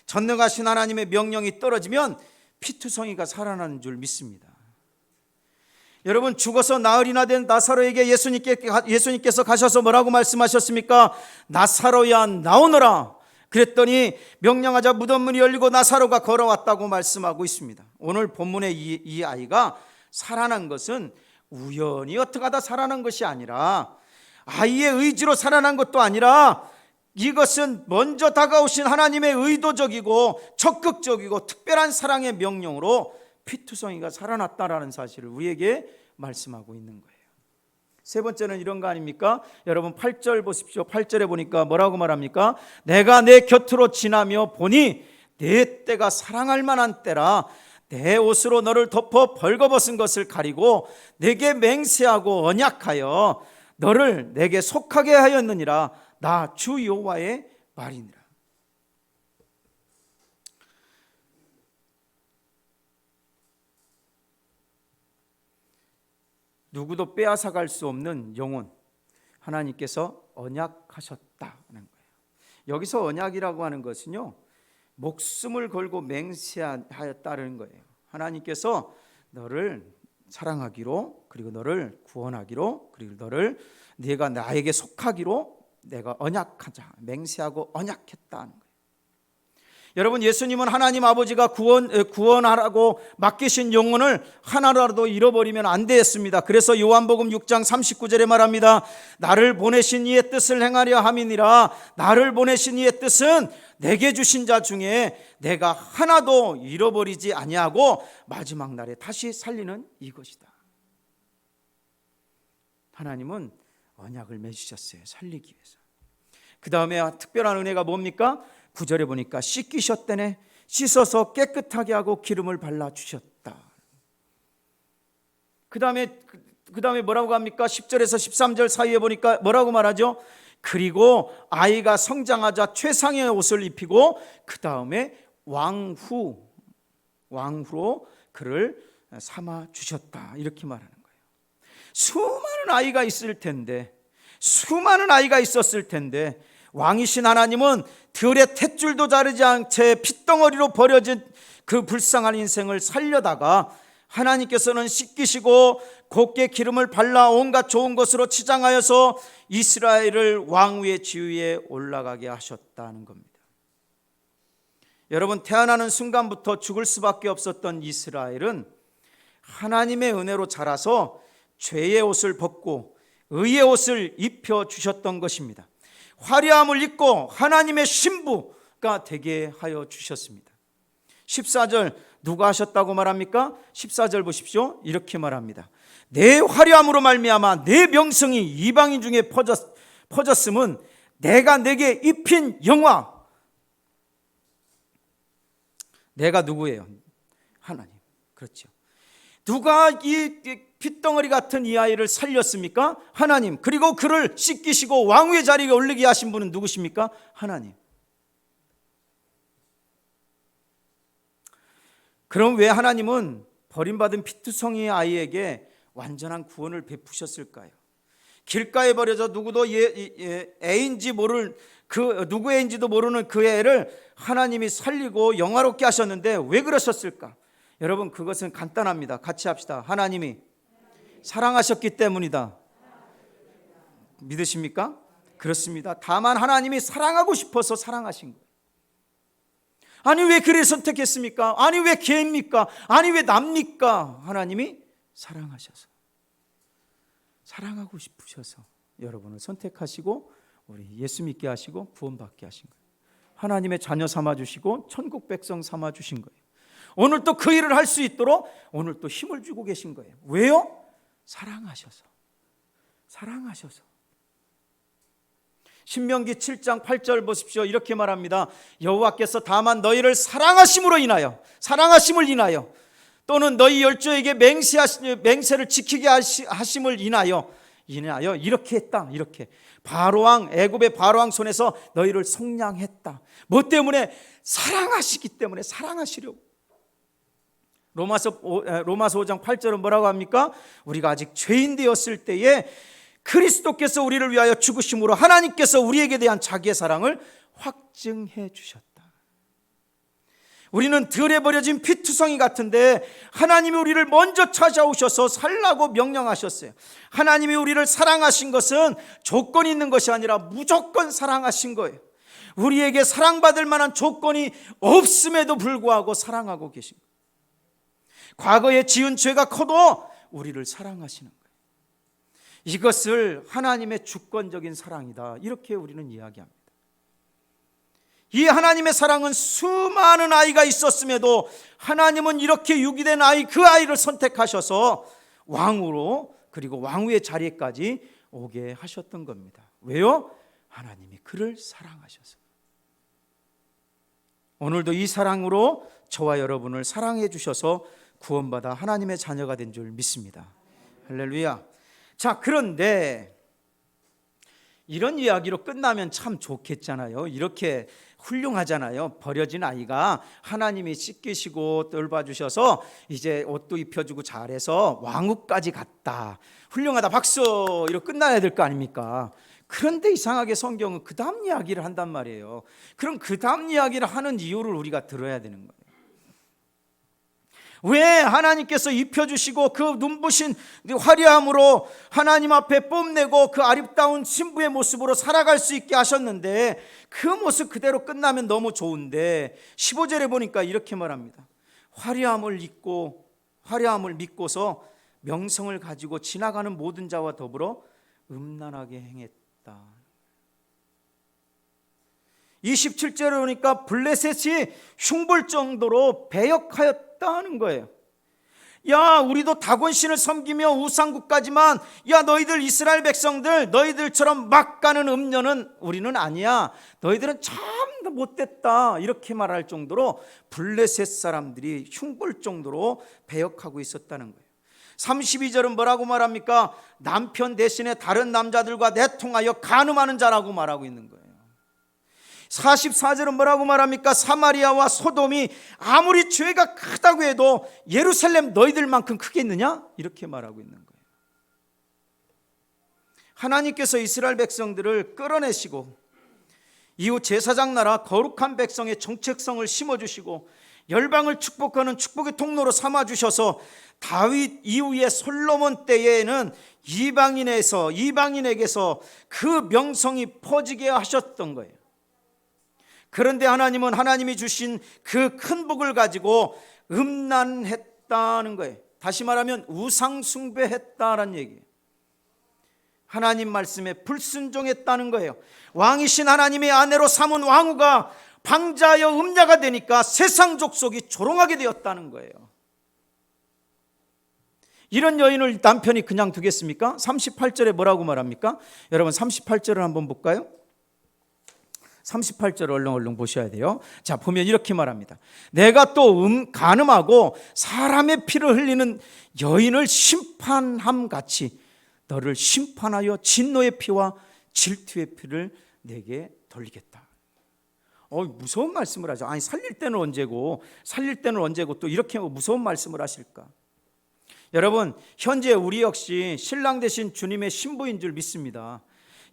전능하신 하나님의 명령이 떨어지면 피투성이가 살아나는 줄 믿습니다. 여러분, 죽어서 나흘이나 된 나사로에게 예수님께서 가셔서 뭐라고 말씀하셨습니까? 나사로야 나오너라. 그랬더니 명령하자 무덤 문이 열리고 나사로가 걸어왔다고 말씀하고 있습니다. 오늘 본문의 이 아이가 살아난 것은 우연히 어떻게 하다 살아난 것이 아니라, 아이의 의지로 살아난 것도 아니라, 이것은 먼저 다가오신 하나님의 의도적이고 적극적이고 특별한 사랑의 명령으로 피투성이가 살아났다라는 사실을 우리에게 말씀하고 있는 거예요. 세 번째는 이런 거 아닙니까? 여러분 8절 보십시오. 8절에 보니까 뭐라고 말합니까? 내가 내 곁으로 지나며 보니 내 때가 사랑할 만한 때라. 내 옷으로 너를 덮어 벌거벗은 것을 가리고 내게 맹세하고 언약하여 너를 내게 속하게 하였느니라. 나 주 여호와의 말이니라. 누구도 빼앗아갈 수 없는 영혼, 하나님께서 언약하셨다는 거예요. 여기서 언약이라고 하는 것은요, 목숨을 걸고 맹세하였다는 거예요. 하나님께서 너를 사랑하기로, 그리고 너를 구원하기로, 그리고 너를 네가 나에게 속하기로 내가 언약하자, 맹세하고 언약했다는 거예요. 여러분, 예수님은 하나님 아버지가 구원하라고 맡기신 영혼을 하나라도 잃어버리면 안 되었습니다. 그래서 요한복음 6장 39절에 말합니다. 나를 보내신 이의 뜻을 행하려 함이니라. 나를 보내신 이의 뜻은 내게 주신 자 중에 내가 하나도 잃어버리지 아니하고 마지막 날에 다시 살리는 이것이다. 하나님은 언약을 맺으셨어요. 살리기 위해서. 그 다음에 특별한 은혜가 뭡니까? 9절에 보니까 씻기셨다네. 씻어서 깨끗하게 하고 기름을 발라주셨다. 그 다음에 뭐라고 합니까? 10절에서 13절 사이에 보니까 뭐라고 말하죠? 그리고 아이가 성장하자 최상의 옷을 입히고 그 다음에 왕후로 그를 삼아 주셨다. 이렇게 말하는 거예요. 수많은 아이가 있을 텐데, 수많은 아이가 있었을 텐데 왕이신 하나님은 들의 탯줄도 자르지 않은 채 핏덩어리로 버려진 그 불쌍한 인생을 살려다가 하나님께서는 씻기시고 곱게 기름을 발라 온갖 좋은 것으로 치장하여서 이스라엘을 왕위의 지위에 올라가게 하셨다는 겁니다. 여러분, 태어나는 순간부터 죽을 수밖에 없었던 이스라엘은 하나님의 은혜로 자라서 죄의 옷을 벗고 의의 옷을 입혀주셨던 것입니다. 화려함을 입고 하나님의 신부가 되게 하여 주셨습니다. 14절 누가 하셨다고 말합니까? 14절 보십시오. 이렇게 말합니다. 내 화려함으로 말미암아 내 명성이 이방인 중에 퍼졌음은 내가 내게 입힌 영화. 내가 누구예요? 하나님. 그렇죠. 누가 이 핏덩어리 같은 이 아이를 살렸습니까? 하나님. 그리고 그를 씻기시고 왕위의 자리에 올리게 하신 분은 누구십니까? 하나님. 그럼 왜 하나님은 버림받은 피투성이 아이에게 완전한 구원을 베푸셨을까요? 길가에 버려져 누구도 애인지 모를 누구 애인지도 모르는 그 애를 하나님이 살리고 영화롭게 하셨는데 왜 그러셨을까? 여러분, 그것은 간단합니다. 같이 합시다. 하나님이 사랑하셨기 때문이다. 믿으십니까? 그렇습니다. 다만 하나님이 사랑하고 싶어서 사랑하신 거예요. 아니 왜 그를 선택했습니까? 아니 왜 걔입니까? 아니 왜 납니까? 하나님이 사랑하셔서, 사랑하고 싶으셔서 여러분을 선택하시고 우리 예수 믿게 하시고 구원받게 하신 거예요. 하나님의 자녀 삼아주시고 천국 백성 삼아주신 거예요. 오늘 또 그 일을 할 수 있도록 오늘 또 힘을 주고 계신 거예요. 왜요? 사랑하셔서. 신명기 7장 8절 보십시오. 이렇게 말합니다. 여호와께서 다만 너희를 사랑하심을 인하여 또는 너희 열조에게 맹세를 지키게 하심을 인하여 이렇게 했다. 이렇게 바로왕, 애굽의 바로왕 손에서 너희를 속량했다. 뭐 때문에? 사랑하시기 때문에. 사랑하시려고. 로마서 5장 8절은 뭐라고 합니까? 우리가 아직 죄인 되었을 때에 그리스도께서 우리를 위하여 죽으심으로 하나님께서 우리에게 대한 자기의 사랑을 확증해 주셨다. 우리는 들에 버려진 피투성이 같은데 하나님이 우리를 먼저 찾아오셔서 살라고 명령하셨어요. 하나님이 우리를 사랑하신 것은 조건이 있는 것이 아니라 무조건 사랑하신 거예요. 우리에게 사랑받을 만한 조건이 없음에도 불구하고 사랑하고 계신 거예요. 과거에 지은 죄가 커도 우리를 사랑하시는 거예요. 이것을 하나님의 주권적인 사랑이다. 이렇게 우리는 이야기합니다. 이 하나님의 사랑은 수많은 아이가 있었음에도 하나님은 이렇게 유기된 그 아이를 선택하셔서 왕으로 그리고 왕후의 자리까지 오게 하셨던 겁니다. 왜요? 하나님이 그를 사랑하셔서. 오늘도 이 사랑으로 저와 여러분을 사랑해 주셔서 구원받아 하나님의 자녀가 된 줄 믿습니다. 할렐루야. 자, 그런데 이런 이야기로 끝나면 참 좋겠잖아요. 이렇게 훌륭하잖아요. 버려진 아이가 하나님이 씻기시고 돌봐주셔서 이제 옷도 입혀주고 잘해서 왕후까지 갔다. 훌륭하다, 박수! 이렇게 끝나야 될 거 아닙니까? 그런데 이상하게 성경은 그 다음 이야기를 한단 말이에요. 그럼 그 다음 이야기를 하는 이유를 우리가 들어야 되는 거예요. 왜 하나님께서 입혀주시고 그 눈부신 화려함으로 하나님 앞에 뽐내고 그 아름다운 신부의 모습으로 살아갈 수 있게 하셨는데 그 모습 그대로 끝나면 너무 좋은데 15절에 보니까 이렇게 말합니다. 화려함을 믿고서 명성을 가지고 지나가는 모든 자와 더불어 음란하게 행했다. 27절에 보니까 블레셋이 흉볼 정도로 배역하였다는 거예요. 야, 우리도 다곤신을 섬기며 우상국가지만 야, 너희들 이스라엘 백성들 너희들처럼 막 가는 음녀는 우리는 아니야. 너희들은 참 못됐다. 이렇게 말할 정도로 블레셋 사람들이 흉볼 정도로 배역하고 있었다는 거예요. 32절은 뭐라고 말합니까? 남편 대신에 다른 남자들과 내통하여 간음하는 자라고 말하고 있는 거예요. 44절은 뭐라고 말합니까? 사마리아와 소돔이 아무리 죄가 크다고 해도 예루살렘 너희들만큼 크겠느냐? 이렇게 말하고 있는 거예요. 하나님께서 이스라엘 백성들을 끌어내시고 이후 제사장 나라 거룩한 백성의 정체성을 심어주시고 열방을 축복하는 축복의 통로로 삼아주셔서 다윗 이후의 솔로몬 때에는 이방인에게서 그 명성이 퍼지게 하셨던 거예요. 그런데 하나님은 하나님이 주신 그 큰 복을 가지고 음란했다는 거예요. 다시 말하면 우상숭배했다라는 얘기예요. 하나님 말씀에 불순종했다는 거예요. 왕이신 하나님의 아내로 삼은 왕후가 방자여 음녀가 되니까 세상 족속이 조롱하게 되었다는 거예요. 이런 여인을 남편이 그냥 두겠습니까? 38절에 뭐라고 말합니까? 여러분 38절을 한번 볼까요? 38절을 얼른 보셔야 돼요. 자, 보면 이렇게 말합니다. 내가 또 간음하고 사람의 피를 흘리는 여인을 심판함 같이 너를 심판하여 진노의 피와 질투의 피를 내게 돌리겠다. 무서운 말씀을 하죠. 아니, 살릴 때는 언제고 또 이렇게 무서운 말씀을 하실까? 여러분, 현재 우리 역시 신랑 되신 주님의 신부인 줄 믿습니다.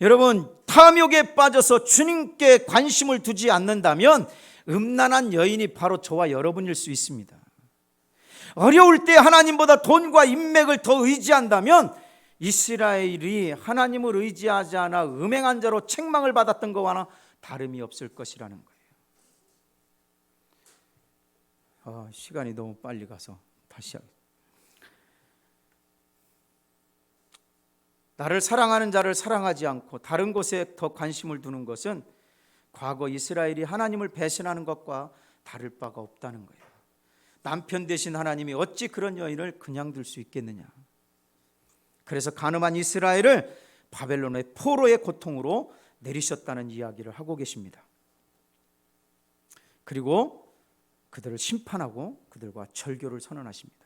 여러분, 탐욕에 빠져서 주님께 관심을 두지 않는다면 음란한 여인이 바로 저와 여러분일 수 있습니다. 어려울 때 하나님보다 돈과 인맥을 더 의지한다면 이스라엘이 하나님을 의지하지 않아 음행한 자로 책망을 받았던 것과는 다름이 없을 것이라는 거예요. 시간이 너무 빨리 가서 다시 하겠습니다. 나를 사랑하는 자를 사랑하지 않고 다른 곳에 더 관심을 두는 것은 과거 이스라엘이 하나님을 배신하는 것과 다를 바가 없다는 거예요. 남편 대신 하나님이 어찌 그런 여인을 그냥 둘 수 있겠느냐. 그래서 간음한 이스라엘을 바벨론의 포로의 고통으로 내리셨다는 이야기를 하고 계십니다. 그리고 그들을 심판하고 그들과 절교를 선언하십니다.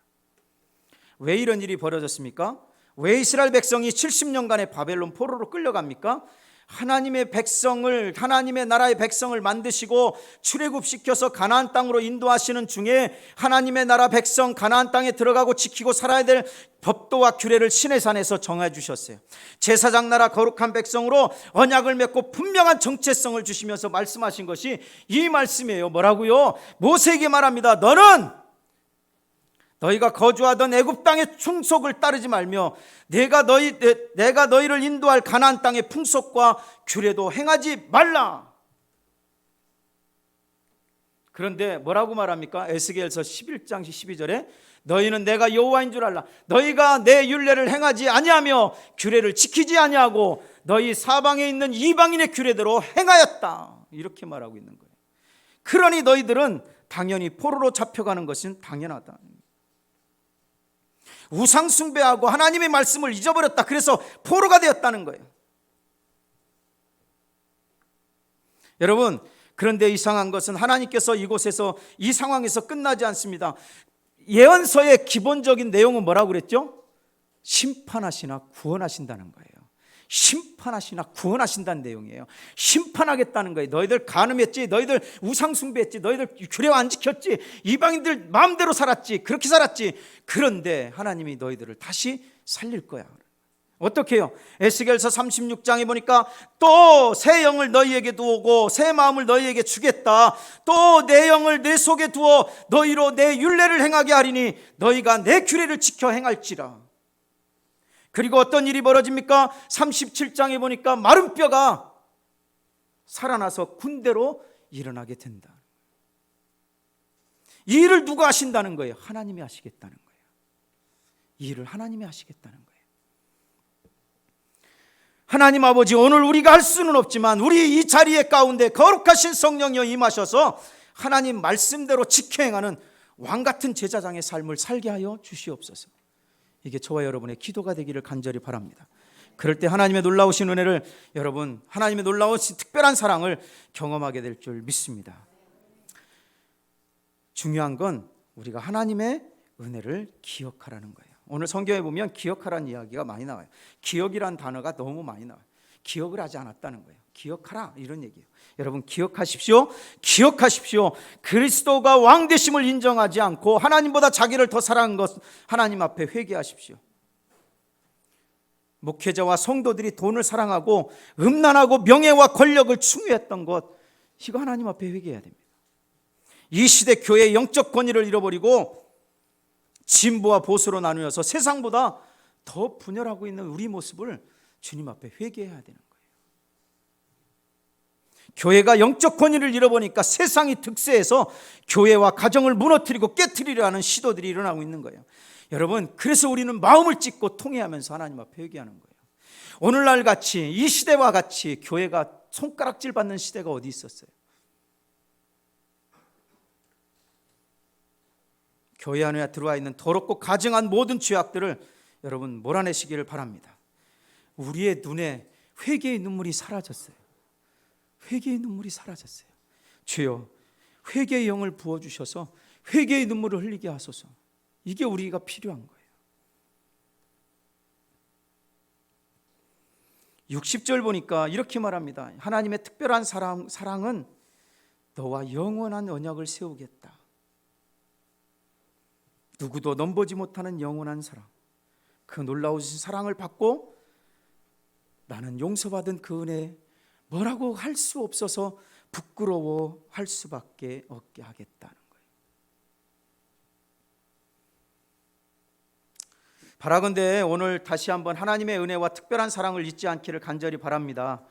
왜 이런 일이 벌어졌습니까? 왜 이스라엘 백성이 70년간의 바벨론 포로로 끌려갑니까? 하나님의 나라의 백성을 만드시고 출애굽시켜서 가나안 땅으로 인도하시는 중에 하나님의 나라 백성 가나안 땅에 들어가고 지키고 살아야 될 법도와 규례를 시내산에서 정해 주셨어요. 제사장 나라 거룩한 백성으로 언약을 맺고 분명한 정체성을 주시면서 말씀하신 것이 이 말씀이에요. 뭐라고요? 모세에게 말합니다. 너희가 거주하던 애굽 땅의 풍속을 따르지 말며 내가 너희를 인도할 가나안 땅의 풍속과 규례도 행하지 말라. 그런데 뭐라고 말합니까? 에스겔서 11장 12절에 너희는 내가 여호와인 줄 알라. 너희가 내 율례를 행하지 아니하며 규례를 지키지 아니하고 너희 사방에 있는 이방인의 규례대로 행하였다. 이렇게 말하고 있는 거예요. 그러니 너희들은 당연히 포로로 잡혀가는 것은 당연하다. 우상 숭배하고 하나님의 말씀을 잊어버렸다. 그래서 포로가 되었다는 거예요. 여러분, 그런데 이상한 것은 하나님께서 이곳에서 이 상황에서 끝나지 않습니다. 예언서의 기본적인 내용은 뭐라고 그랬죠? 심판하시나 구원하신다는 거예요. 심판하시나 구원하신다는 내용이에요. 심판하겠다는 거예요. 너희들 간음했지, 너희들 우상숭배했지, 너희들 규례와 안 지켰지, 이방인들 마음대로 살았지, 그렇게 살았지. 그런데 하나님이 너희들을 다시 살릴 거야. 어떻게 해요? 에스겔서 36장에 보니까 또 새 영을 너희에게 두고 새 마음을 너희에게 주겠다. 또 내 영을 내 속에 두어 너희로 내 율례를 행하게 하리니 너희가 내 규례를 지켜 행할지라. 그리고 어떤 일이 벌어집니까? 37장에 보니까 마른 뼈가 살아나서 군대로 일어나게 된다. 이 일을 누가 하신다는 거예요? 하나님이 하시겠다는 거예요. 이 일을 하나님이 하시겠다는 거예요. 하나님 아버지, 오늘 우리가 할 수는 없지만 우리 이 자리에 가운데 거룩하신 성령이여 임하셔서 하나님 말씀대로 지켜 행하는 왕같은 제사장의 삶을 살게 하여 주시옵소서. 이게 저와 여러분의 기도가 되기를 간절히 바랍니다. 그럴 때 하나님의 놀라우신 은혜를, 여러분 하나님의 놀라우신 특별한 사랑을 경험하게 될 줄 믿습니다. 중요한 건 우리가 하나님의 은혜를 기억하라는 거예요. 오늘 성경에 보면 기억하라는 이야기가 많이 나와요. 기억이란 단어가 너무 많이 나와요. 기억을 하지 않았다는 거예요. 기억하라, 이런 얘기예요. 여러분 기억하십시오. 기억하십시오. 그리스도가 왕 되심을 인정하지 않고 하나님보다 자기를 더 사랑한 것, 하나님 앞에 회개하십시오. 목회자와 성도들이 돈을 사랑하고 음란하고 명예와 권력을 추구했던 것, 이거 하나님 앞에 회개해야 됩니다. 이 시대 교회의 영적 권위를 잃어버리고 진보와 보수로 나누어서 세상보다 더 분열하고 있는 우리 모습을 주님 앞에 회개해야 되는 거예요. 교회가 영적 권위를 잃어버리니까 세상이 득세해서 교회와 가정을 무너뜨리고 깨트리려 하는 시도들이 일어나고 있는 거예요. 여러분, 그래서 우리는 마음을 찢고 통회하면서 하나님 앞에 회개하는 거예요. 오늘날 같이, 이 시대와 같이 교회가 손가락질 받는 시대가 어디 있었어요? 교회 안에 들어와 있는 더럽고 가증한 모든 죄악들을 여러분 몰아내시기를 바랍니다. 우리의 눈에 회개의 눈물이 사라졌어요. 회개의 눈물이 사라졌어요. 주여, 회개의 영을 부어주셔서 회개의 눈물을 흘리게 하소서. 이게 우리가 필요한 거예요. 60절 보니까 이렇게 말합니다. 하나님의 특별한 사랑은 너와 영원한 언약을 세우겠다. 누구도 넘보지 못하는 영원한 사랑, 그 놀라우신 사랑을 받고 나는 용서받은 그 은혜에 뭐라고 할 수 없어서 부끄러워할 수밖에 없게 하겠다는 거예요. 바라건대 오늘 다시 한번 하나님의 은혜와 특별한 사랑을 잊지 않기를 간절히 바랍니다.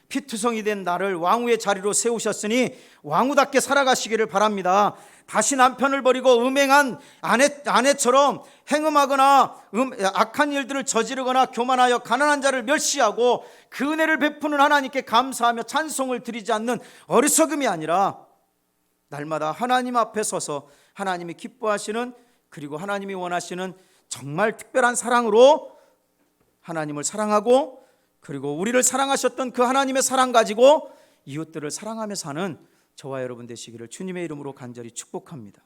피투성이 된 나를 왕후의 자리로 세우셨으니 왕후답게 살아가시기를 바랍니다. 다시 남편을 버리고 음행한 아내처럼 행음하거나 악한 일들을 저지르거나 교만하여 가난한 자를 멸시하고 그 은혜를 베푸는 하나님께 감사하며 찬송을 드리지 않는 어리석음이 아니라 날마다 하나님 앞에 서서 하나님이 기뻐하시는, 그리고 하나님이 원하시는 정말 특별한 사랑으로 하나님을 사랑하고, 그리고 우리를 사랑하셨던 그 하나님의 사랑 가지고 이웃들을 사랑하며 사는 저와 여러분 되시기를 주님의 이름으로 간절히 축복합니다.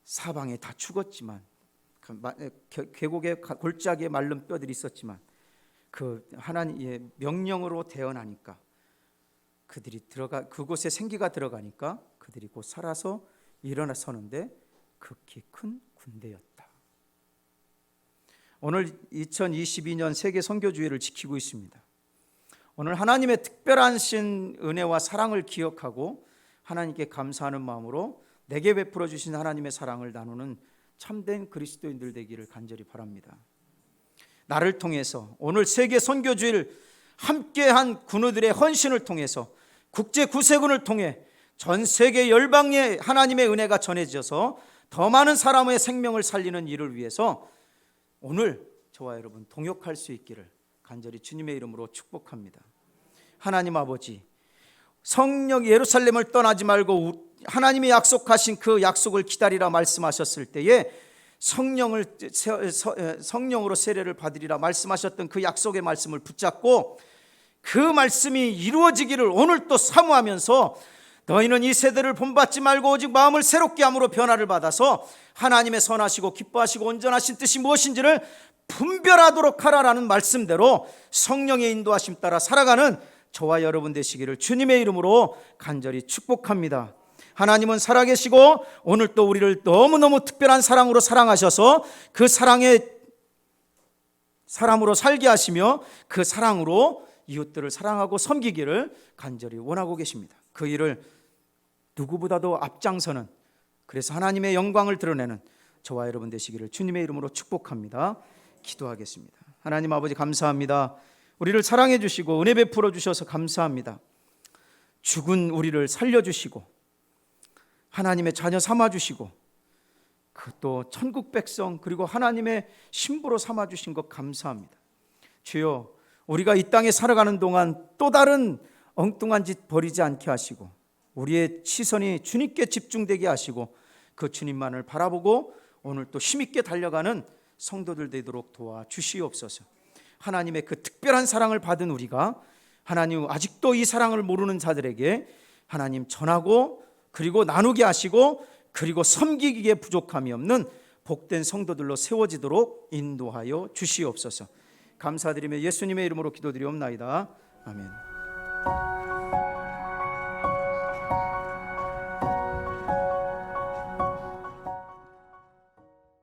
사방에 다 죽었지만, 계곡에 골짜기에 마른 뼈들이 있었지만 그 하나님의 명령으로 태어나니까 그들이 그곳에 생기가 들어가니까 그들이 곧 살아서 일어나서는데 극히 큰 군대였다. 오늘 2022년 세계 선교주의를 지키고 있습니다. 오늘 하나님의 특별하신 은혜와 사랑을 기억하고 하나님께 감사하는 마음으로 내게 베풀어 주신 하나님의 사랑을 나누는 참된 그리스도인들 되기를 간절히 바랍니다. 나를 통해서 오늘 세계 선교주의를 함께한 군우들의 헌신을 통해서 국제 구세군을 통해 전 세계 열방에 하나님의 은혜가 전해져서 더 많은 사람의 생명을 살리는 일을 위해서 오늘 저와 여러분 동역할 수 있기를 간절히 주님의 이름으로 축복합니다. 하나님 아버지, 성령 예루살렘을 떠나지 말고 하나님이 약속하신 그 약속을 기다리라 말씀하셨을 때에 성령으로 세례를 받으리라 말씀하셨던 그 약속의 말씀을 붙잡고 그 말씀이 이루어지기를 오늘 또 사모하면서 너희는 이 세대를 본받지 말고 오직 마음을 새롭게 함으로 변화를 받아서 하나님의 선하시고 기뻐하시고 온전하신 뜻이 무엇인지를 분별하도록 하라라는 말씀대로 성령의 인도하심 따라 살아가는 저와 여러분 되시기를 주님의 이름으로 간절히 축복합니다. 하나님은 살아계시고 오늘 또 우리를 너무너무 특별한 사랑으로 사랑하셔서 그 사랑의 사람으로 살게 하시며 그 사랑으로 이웃들을 사랑하고 섬기기를 간절히 원하고 계십니다. 그 일을 누구보다도 앞장서는, 그래서 하나님의 영광을 드러내는 저와 여러분 되시기를 주님의 이름으로 축복합니다. 기도하겠습니다. 하나님 아버지 감사합니다. 우리를 사랑해 주시고 은혜 베풀어 주셔서 감사합니다. 죽은 우리를 살려주시고 하나님의 자녀 삼아주시고 그 또 천국 백성 그리고 하나님의 신부로 삼아주신 것 감사합니다. 주여, 우리가 이 땅에 살아가는 동안 또 다른 엉뚱한 짓 버리지 않게 하시고 우리의 시선이 주님께 집중되게 하시고 그 주님만을 바라보고 오늘 또 힘있게 달려가는 성도들 되도록 도와주시옵소서. 하나님의 그 특별한 사랑을 받은 우리가 하나님 아직도 이 사랑을 모르는 자들에게 하나님 전하고 그리고 나누게 하시고 그리고 섬기기에 부족함이 없는 복된 성도들로 세워지도록 인도하여 주시옵소서. 감사드리며 예수님의 이름으로 기도드리옵나이다. 아멘.